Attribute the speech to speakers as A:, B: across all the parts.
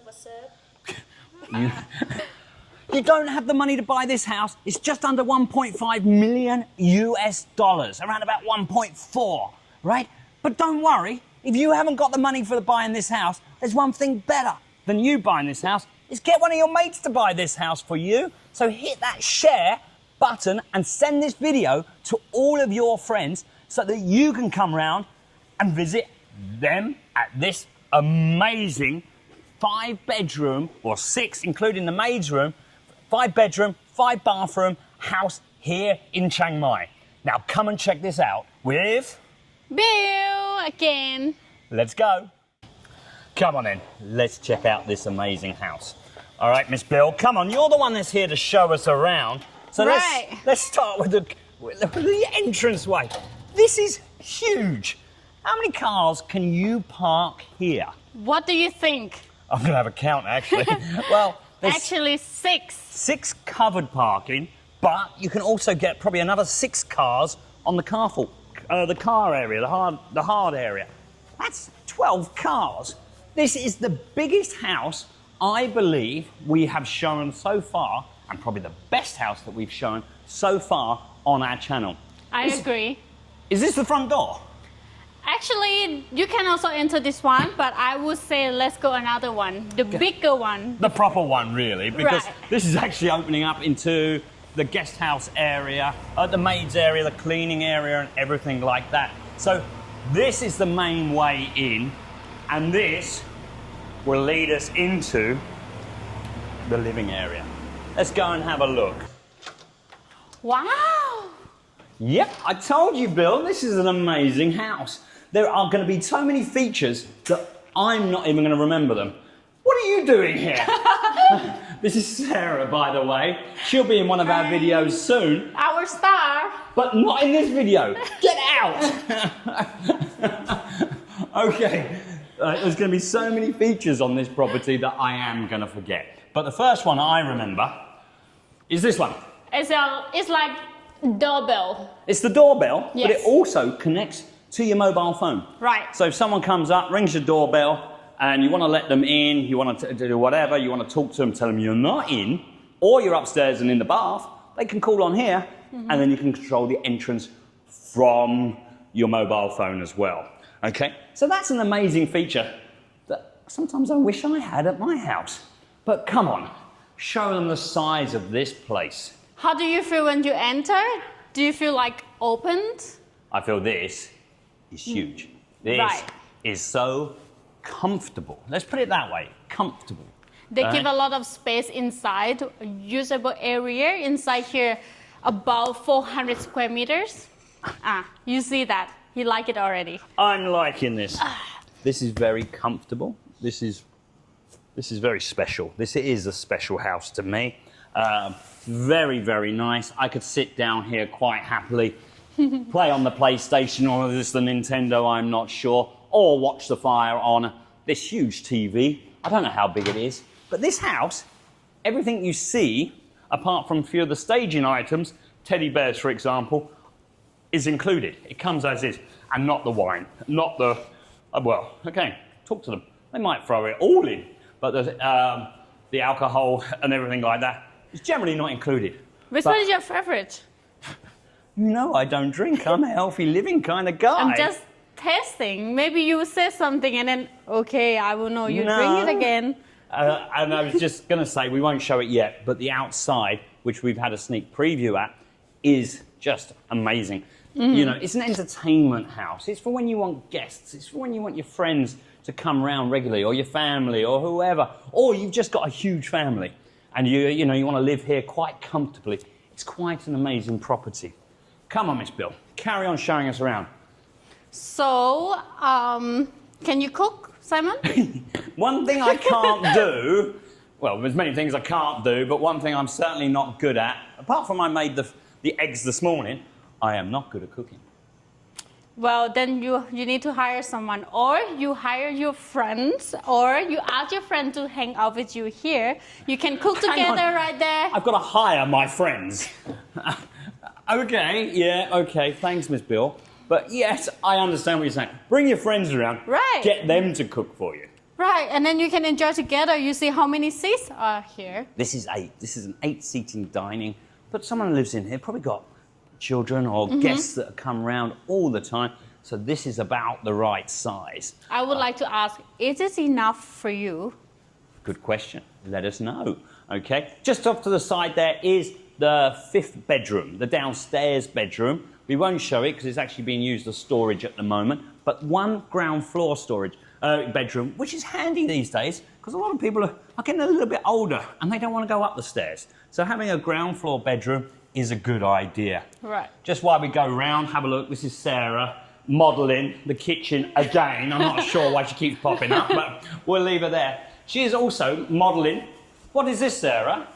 A: What's up?
B: You don't have the money to buy this house. It's just under 1.5 million US dollars, around about 1.4, right? But don't worry, if you haven't got the money for buying this house, there's one thing better than you buying this house, is get one of your mates to buy this house for you. So hit that share button and send this video to all of your friends so that you can come round and visit them at this amazing 5-bedroom, or 6, including the maid's room, 5-bedroom, 5-bathroom house here in Chiang Mai. Now come and check this out with...
A: Bew again.
B: Let's go. Come on in, let's check out this amazing house. All right, Miss Bill, come on, you're the one that's here to show us around. So
A: right.
B: let's start with the entranceway. This is huge. How many cars can you park here?
A: What do you think?
B: I'm going to have a count, actually. Well, there's
A: Actually, 6.
B: 6 covered parking, but you can also get probably another 6 cars on the car area, the hard area. That's 12 cars. This is the biggest house I believe we have shown so far, and probably the best house that we've shown so far on our channel.
A: I agree.
B: Is this the front door?
A: Actually, you can also enter this one, but I would say let's go another one, the bigger one.
B: The proper one, really, because
A: Right.
B: this is actually opening up into the guest house area, the maid's area, the cleaning area, and everything like that. So this is the main way in, and this will lead us into the living area. Let's go and have a look.
A: Wow!
B: Yep, I told you, Bill, this is an amazing house. There are going to be so many features that I'm not even going to remember them. What are you doing here? This is Sarah, by the way. She'll be in one of our videos soon.
A: Our star.
B: But not in this video. Get out! Okay, there's going to be so many features on this property that I am going to forget. But the first one I remember is this one.
A: It's like doorbell.
B: It's the doorbell,
A: Yes.
B: but it also connects to your mobile phone.
A: Right.
B: So if someone comes up, rings your doorbell, and you want to let them in, you want to do whatever, you want to talk to them, tell them you're not in, or you're upstairs and in the bath, they can call on here, and then you can control the entrance from your mobile phone as well. Okay? So that's an amazing feature that sometimes I wish I had at my house. But come on, show them the size of this place.
A: How do you feel when you enter? Do you feel like opened?
B: I feel this is huge. This
A: Right.
B: is so comfortable. Let's put it that way, comfortable.
A: They give a lot of space inside, usable area inside here, about 400 square meters. You see that. You like it already.
B: I'm liking this. This is very comfortable. This is very special. This is a special house to me. Very, very nice. I could sit down here quite happily, play on the PlayStation or just the Nintendo, I'm not sure, or watch the fire on this huge TV. I don't know how big it is, but this house, everything you see, apart from a few of the staging items, teddy bears, for example, is included. It comes as is, and not the wine, not the, well, okay, talk to them. They might throw it all in, but the alcohol and everything like that is generally not included.
A: Which one is your favorite?
B: You know I don't drink. I'm a healthy living kind of guy.
A: I'm just testing. Maybe you say something and then, okay, I will know you drink it again.
B: And I was just going to say, we won't show it yet, but the outside, which we've had a sneak preview at, is just amazing. You know, it's an entertainment house. It's for when you want guests. It's for when you want your friends to come round regularly, or your family, or whoever. Or you've just got a huge family, and you want to live here quite comfortably. It's quite an amazing property. Come on, Miss Bill, carry on showing us around.
A: So, can you cook, Simon?
B: One thing I can't do, well, there's many things I can't do, but one thing I'm certainly not good at, apart from I made the eggs this morning, I am not good at cooking.
A: Well, then you need to hire someone, or you hire your friends, or you ask your friend to hang out with you here. You can cook together right there.
B: I've got to hire my friends. Okay, yeah, okay, thanks, Miss Bill. But yes, I understand what you're saying. Bring your friends around.
A: Right.
B: Get them to cook for you.
A: Right, and then you can enjoy together. You see how many seats are here.
B: This is 8. This is an 8-seating dining. But someone who lives in here probably got children or guests that come around all the time. So this is about the right size.
A: I would like to ask, is this enough for you?
B: Good question. Let us know. Okay. Just off to the side there is the 5th bedroom, the downstairs bedroom. We won't show it because it's actually being used as storage at the moment. But one ground floor storage bedroom, which is handy these days because a lot of people are getting a little bit older and they don't want to go up the stairs. So having a ground floor bedroom is a good idea.
A: Right.
B: Just while we go round, have a look. This is Sarah modelling the kitchen again. I'm not sure why she keeps popping up, but we'll leave her there. She is also modelling. What is this, Sarah?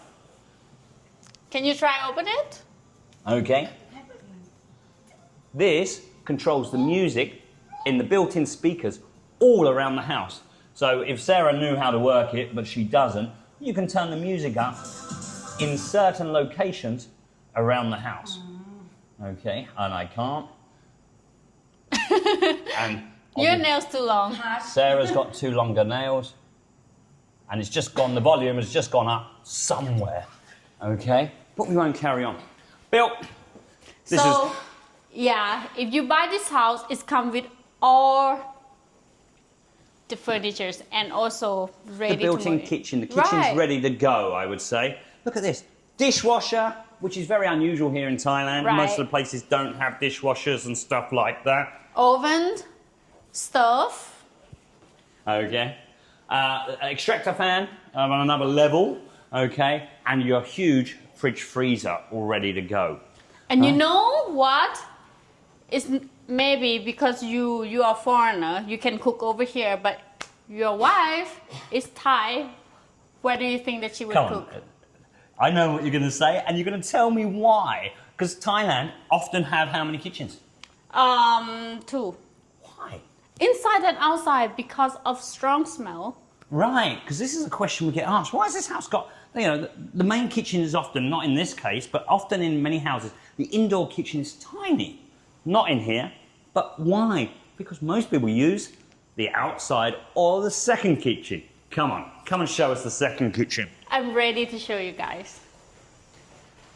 A: Can you try open it?
B: Okay. This controls the music in the built-in speakers all around the house. So if Sarah knew how to work it, but she doesn't, you can turn the music up in certain locations around the house. Okay, and I can't. And
A: Your nails too long.
B: Sarah's got too longer nails. And it's just gone, the volume has just gone up somewhere. Okay? But we won't carry on. Bill, this is...
A: Yeah, if you buy this house, it's come with all the furnitures and also ready
B: the built-in
A: to
B: kitchen. The kitchen's ready to go, I would say. Look at this. Dishwasher, which is very unusual here in Thailand.
A: Right.
B: Most of the places don't have dishwashers and stuff like that.
A: Oven, stove.
B: Okay. Extractor fan on another level. Okay. And your huge fridge freezer all ready to go.
A: And you know what? It's maybe because you are a foreigner, you can cook over here, but your wife is Thai. Where do you think that she would cook?
B: I know what you're going to say, and you're going to tell me why. Because Thailand often have how many kitchens?
A: 2.
B: Why?
A: Inside and outside because of strong smell.
B: Right, because this is a question we get asked. Why has this house got, you know, the main kitchen is often, not in this case, but often in many houses, the indoor kitchen is tiny. Not in here, but why? Because most people use the outside or the second kitchen. Come on, come and show us the second kitchen.
A: I'm ready to show you guys.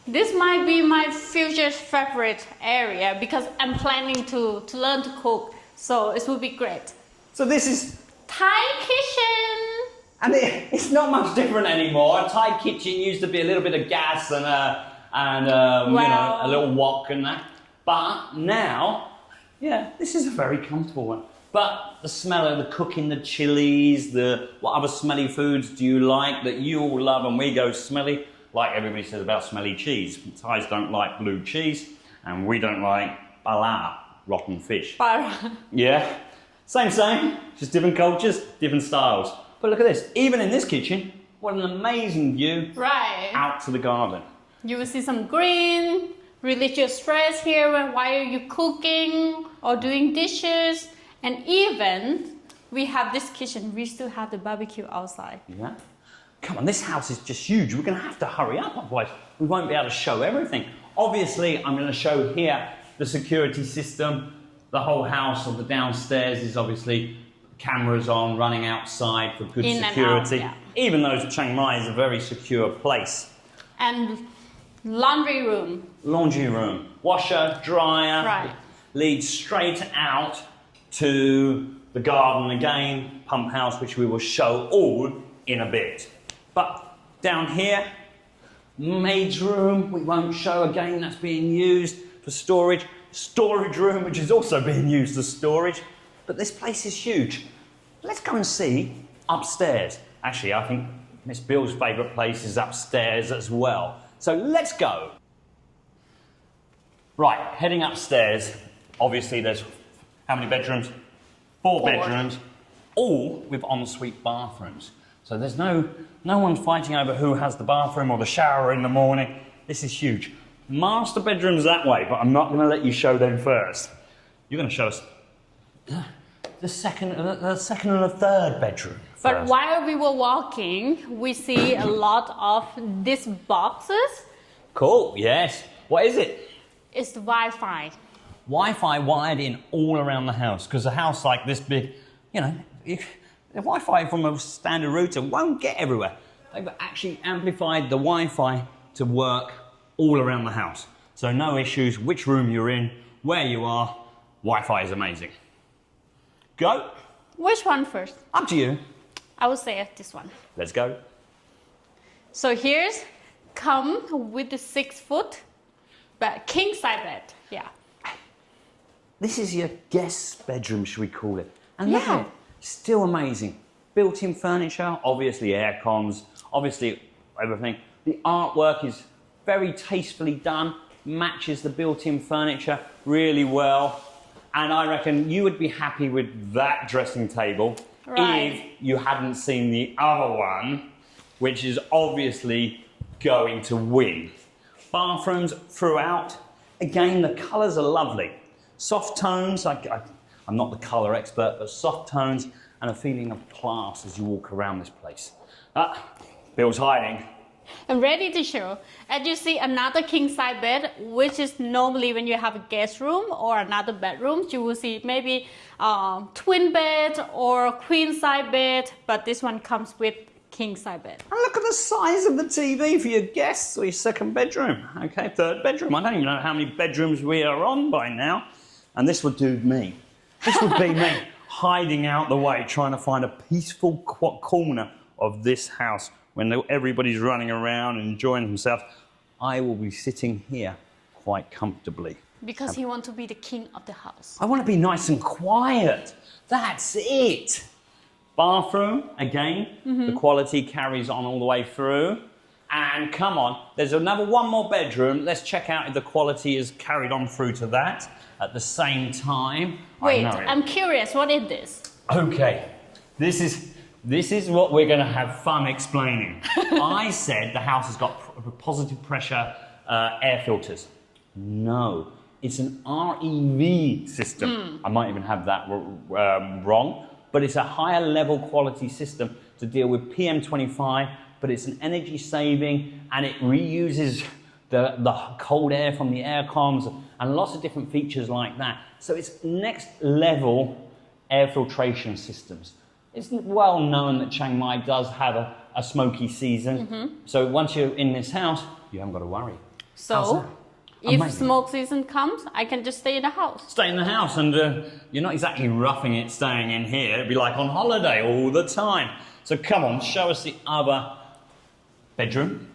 A: This might be my future favorite area because I'm planning to learn to cook, so it will be great.
B: So this is
A: Thai kitchen.
B: And it's not much different anymore. A Thai kitchen used to be a little bit of gas and you know, a little wok and that. But now, yeah, this is a very comfortable one. But the smell of the cooking, the chilies, what other smelly foods do you like that you all love and we go smelly? Like everybody says about smelly cheese. Thais don't like blue cheese and we don't like pala, rotten fish.
A: Para.
B: Yeah, same, just different cultures, different styles. But look at this, even in this kitchen, what an amazing view out to the garden.
A: You will see some green, religious stress here while you're cooking or doing dishes. And even we have this kitchen, we still have the barbecue outside.
B: Yeah. Come on, this house is just huge. We're going to have to hurry up, otherwise we won't be able to show everything. Obviously, I'm going to show here the security system. The whole house or the downstairs is obviously cameras on, running outside for good security.
A: And out,
B: even though Chiang Mai is a very secure place.
A: And laundry room.
B: Laundry room. Washer, dryer. Leads straight out to the garden again, pump house, which we will show all in a bit. But down here, maid's room, we won't show again, that's being used for storage. Storage room, which is also being used as storage. But this place is huge. Let's go and see upstairs. Actually, I think Miss Bill's favourite place is upstairs as well. So let's go. Right, heading upstairs. Obviously, there's how many bedrooms? 4 bedrooms, all with ensuite bathrooms. So there's no one fighting over who has the bathroom or the shower in the morning. This is huge. Master bedrooms that way, but I'm not going to let you show them first. You're going to show us the second and the third bedroom.
A: But
B: first.
A: while we were walking, we see a lot of these boxes.
B: Cool, yes. What is it?
A: It's the Wi-Fi.
B: Wi-Fi wired in all around the house, because a house like this big, you know, The Wi-Fi from a standard router won't get everywhere. They've actually amplified the Wi-Fi to work all around the house. So no issues, which room you're in, where you are, Wi-Fi is amazing. Go.
A: Which one first?
B: Up to you.
A: I would say this one.
B: Let's go.
A: So here's come with the 6-foot bed, king size bed. Yeah.
B: This is your guest bedroom, should we call it? And look
A: Yeah.
B: at it, still amazing. Built-in furniture, obviously air cons, obviously everything. The artwork is very tastefully done, matches the built-in furniture really well. And I reckon you would be happy with that dressing table
A: Right.
B: if you hadn't seen the other one, which is obviously going to win. Bathrooms throughout. Again, the colours are lovely. Soft tones, I'm not the colour expert, but soft tones and a feeling of class as you walk around this place. Bill's hiding.
A: I'm ready to show. As you see, another king size bed, which is normally when you have a guest room or another bedroom, you will see maybe twin bed or queen size bed, but this one comes with king size bed.
B: And look at the size of the TV for your guests or your second bedroom. Okay, third bedroom. I don't even know how many bedrooms we are on by now. And this would do me. This would be me hiding out the way, trying to find a peaceful corner of this house when everybody's running around and enjoying themselves. I will be sitting here quite comfortably.
A: Because he wants to be the king of the house.
B: I want to be nice and quiet. That's it. Bathroom, again, the quality carries on all the way through. And come on, there's one more bedroom. Let's check out if the quality is carried on through to that at the same time.
A: Wait, I'm curious, what is this?
B: Okay, this is what we're going to have fun explaining. I said the house has got positive pressure air filters. No, it's an REV system. I might even have that wrong, but it's a higher level quality system to deal with PM25, but it's an energy saving and it reuses the cold air from the air cons and lots of different features like that. So it's next level air filtration systems. It's well known that Chiang Mai does have a smoky season. So once you're in this house, you haven't got to worry.
A: So, if smoke season comes, I can just stay in the house.
B: Stay in the house and you're not exactly roughing it staying in here. It'd be like on holiday all the time. So come on, show us the other bedroom.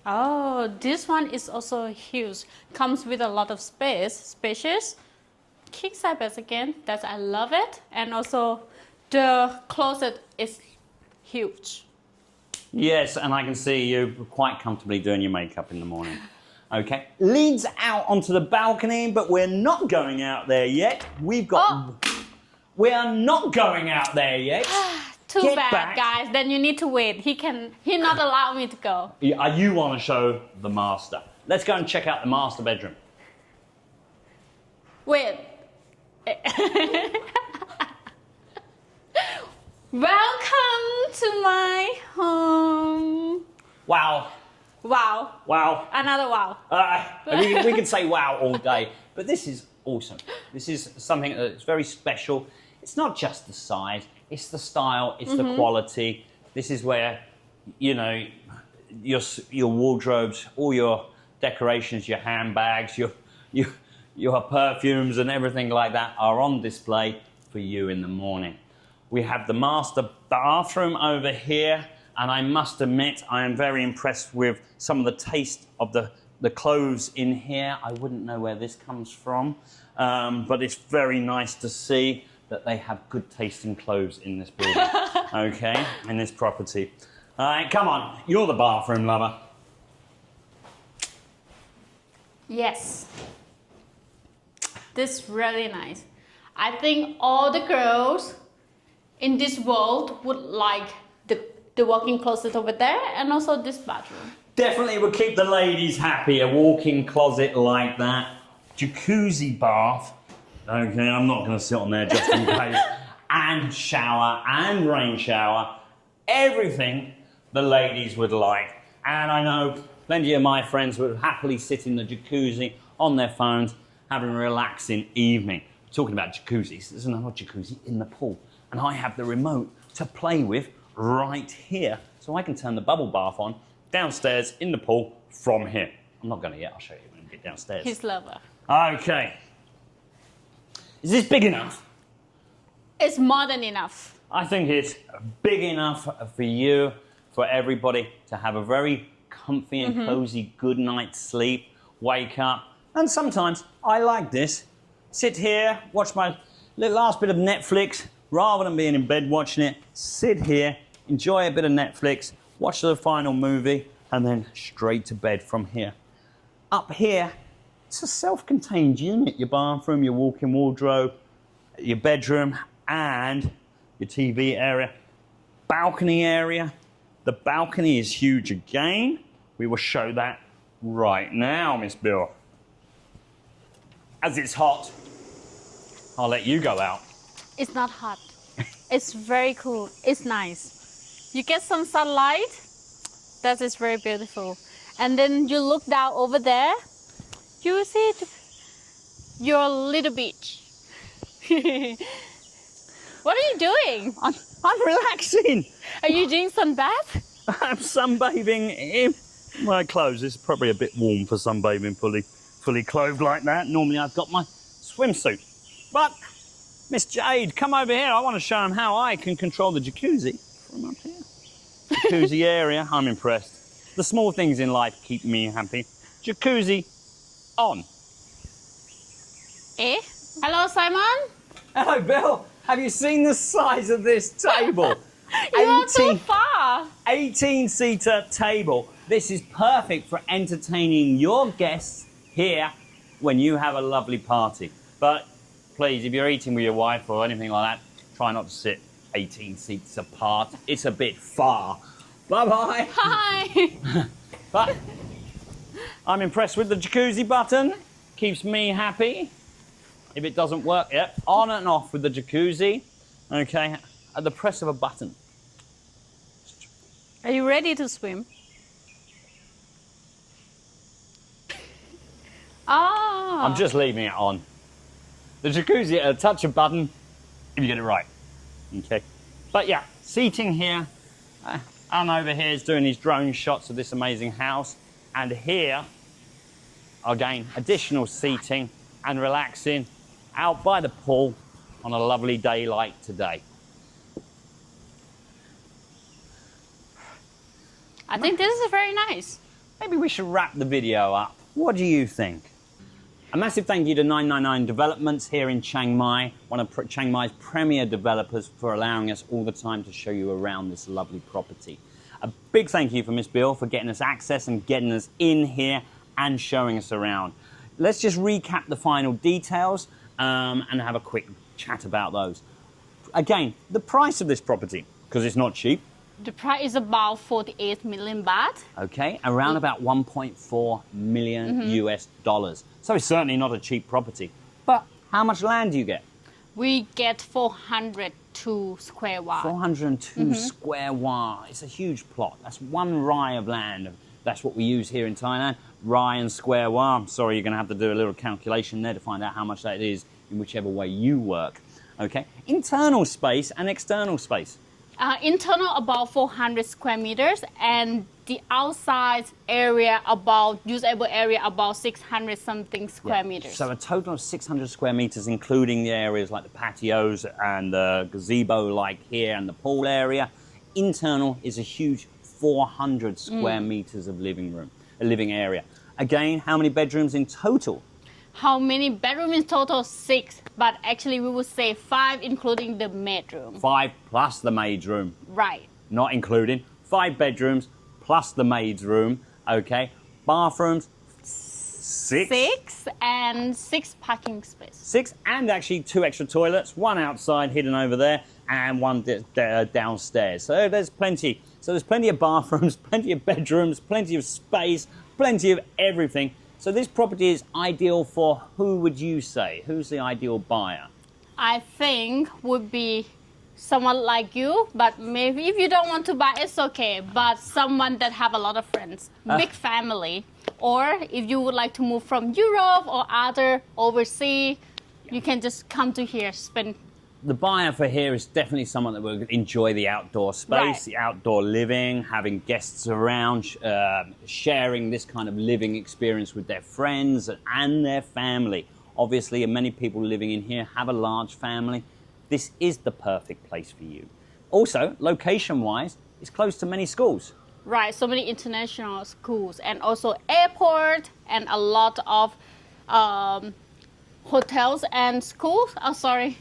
A: Oh, this one is also huge. Comes with a lot of spacious. King size beds again, I love it. And also the closet is huge.
B: Yes, and I can see you quite comfortably doing your makeup in the morning. Okay, leads out onto the balcony, but we're not going out there yet. We are not going out there yet.
A: Too
B: Get
A: bad,
B: back.
A: guys. Then you need to wait. He not allow me to go.
B: You want to show the master. Let's go and check out the master bedroom.
A: Wait. Welcome to my home.
B: Wow.
A: Wow.
B: Wow.
A: Another wow.
B: We can say wow all day, but this is awesome. This is something that's very special. It's not just the size, it's the style, it's the quality. This is where, you know, your wardrobes, all your decorations, your handbags, your perfumes and everything like that are on display for you in the morning. We have the master bathroom over here, and I must admit I am very impressed with some of the taste of the clothes in here. I wouldn't know where this comes from, but it's very nice to see that they have good tasting clothes in this building, okay, in this property. All right, come on, you're the bathroom lover.
A: Yes. This is really nice. I think all the girls in this world would like the walk-in closet over there and also this bathroom.
B: Definitely would keep the ladies happy, a walk-in closet like that. Jacuzzi bath. Okay, I'm not going to sit on there just in case. And shower and rain shower. Everything the ladies would like. And I know plenty of my friends would happily sit in the jacuzzi on their phones, having a relaxing evening. Talking about jacuzzis, there's another jacuzzi in the pool. And I have the remote to play with right here. So I can turn the bubble bath on downstairs in the pool from here. I'm not going to yet. I'll show you when we get downstairs.
A: His lover.
B: Okay. Is this big enough?
A: It's more than enough.
B: I think it's big enough for you, for everybody to have a very comfy and cozy good night's sleep, wake up. And sometimes I like this. Sit here, watch my last bit of Netflix, rather than being in bed watching it. Sit here, enjoy a bit of Netflix, watch the final movie, and then straight to bed from here. Up here, it's a self-contained unit. Your bathroom, your walk-in wardrobe, your bedroom, and your TV area. Balcony area. The balcony is huge again. We will show that right now, Miss Bew. As it's hot, I'll let you go out.
A: It's not hot. It's very cool. It's nice. You get some sunlight. That is very beautiful. And then you look down over there. You see your little beach. What are you doing?
B: I'm relaxing.
A: Are you doing sunbath?
B: I'm sunbathing in my clothes. It's probably a bit warm for sunbathing fully clothed like that. Normally I've got my swimsuit. But Miss Jade, come over here. I want to show them how I can control the jacuzzi from up here. Jacuzzi area, I'm impressed. The small things in life keep me happy. Jacuzzi on.
A: Eh? Hello, Simon?
B: Hello, Bill. Have you seen the size of this table?
A: You are too far.
B: 18-seater table. This is perfect for entertaining your guests here when you have a lovely party. But please, if you're eating with your wife or anything like that, try not to sit 18 seats apart. It's a bit far. Bye-bye.
A: Hi.
B: But I'm impressed with the jacuzzi button. Keeps me happy. If it doesn't work, yep, on and off with the jacuzzi. Okay, at the press of a button.
A: Are you ready to swim? Ah.
B: I'm just leaving it on. The jacuzzi at a touch of button, if you get it right. Okay. But yeah, seating here. And over here is doing these drone shots of this amazing house. And here, again, additional seating and relaxing out by the pool on a lovely day like today.
A: I think this is very nice.
B: Maybe we should wrap the video up. What do you think? A massive thank you to 999 Developments here in Chiang Mai, one of Chiang Mai's premier developers, for allowing us all the time to show you around this lovely property. A big thank you for Miss Bew for getting us access and getting us in here and showing us around. Let's just recap the final details and have a quick chat about those. Again, the price of this property, because it's not cheap.
A: The price is about 48 million baht.
B: Okay, around about 1.4 million US dollars. So it's certainly not a cheap property. But how much land do you get?
A: We get 402 square wa.
B: 402 square wa. It's a huge plot. That's one rai of land. That's what we use here in Thailand. Rai and square wa. I'm sorry, you're going to have to do a little calculation there to find out how much that is in whichever way you work. Okay, internal space and external space.
A: Internal about 400 square meters, and the outside area about, usable area about 600 something square meters.
B: So a total of 600 square meters, including the areas like the patios and the gazebo like here and the pool area. Internal is a huge 400 square meters of living area. Again, how many bedrooms in total?
A: How many bedrooms in total? 6, but actually we would say 5, including the maid room.
B: 5 plus the maid's room.
A: Right.
B: Not including. 5 bedrooms plus the maid's room. Okay. Bathrooms, 6.
A: 6 and 6 parking space.
B: 6 and actually 2 extra toilets. 1 outside hidden over there and 1 downstairs. So there's plenty. So there's plenty of bathrooms, plenty of bedrooms, plenty of space, plenty of everything. So this property is ideal for, who would you say? Who's the ideal buyer?
A: I think would be someone like you, but maybe if you don't want to buy, it's okay. But someone that have a lot of friends, big family, or if you would like to move from Europe or other overseas, you can just come to here, spend
B: the buyer for here is definitely someone that will enjoy the outdoor space,
A: Right.
B: the outdoor living, having guests around, sharing this kind of living experience with their friends and their family. Obviously, many people living in here have a large family. This is the perfect place for you. Also, location-wise, it's close to many schools.
A: Right, so many international schools and also airport and a lot of hotels and schools. Oh, sorry.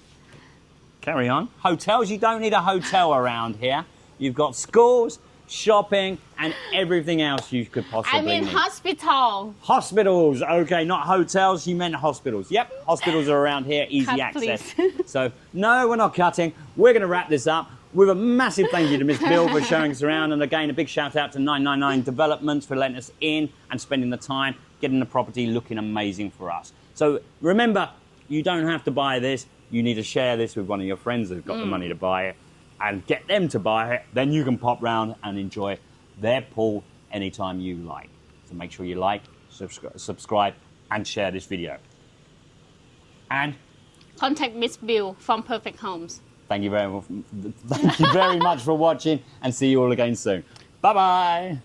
B: Carry on. Hotels, you don't need a hotel around here. You've got schools, shopping, and everything else you could possibly
A: I mean
B: need.
A: hospital.
B: Hospitals, okay, not hotels, you meant hospitals. Yep, hospitals are around here, easy
A: Cut,
B: access.
A: please.
B: So, no, we're not cutting. We're going to wrap this up with a massive thank you to Miss Bew for showing us around. And again, a big shout out to 999 Developments for letting us in and spending the time getting the property looking amazing for us. So remember, you don't have to buy this. You need to share this with one of your friends who've got the money to buy it and get them to buy it. Then you can pop round and enjoy their pool anytime you like. So make sure you like, subscribe, and share this video. And
A: Contact Miss Bew from Perfect Homes.
B: thank you very much for watching, and see you all again soon. Bye-bye.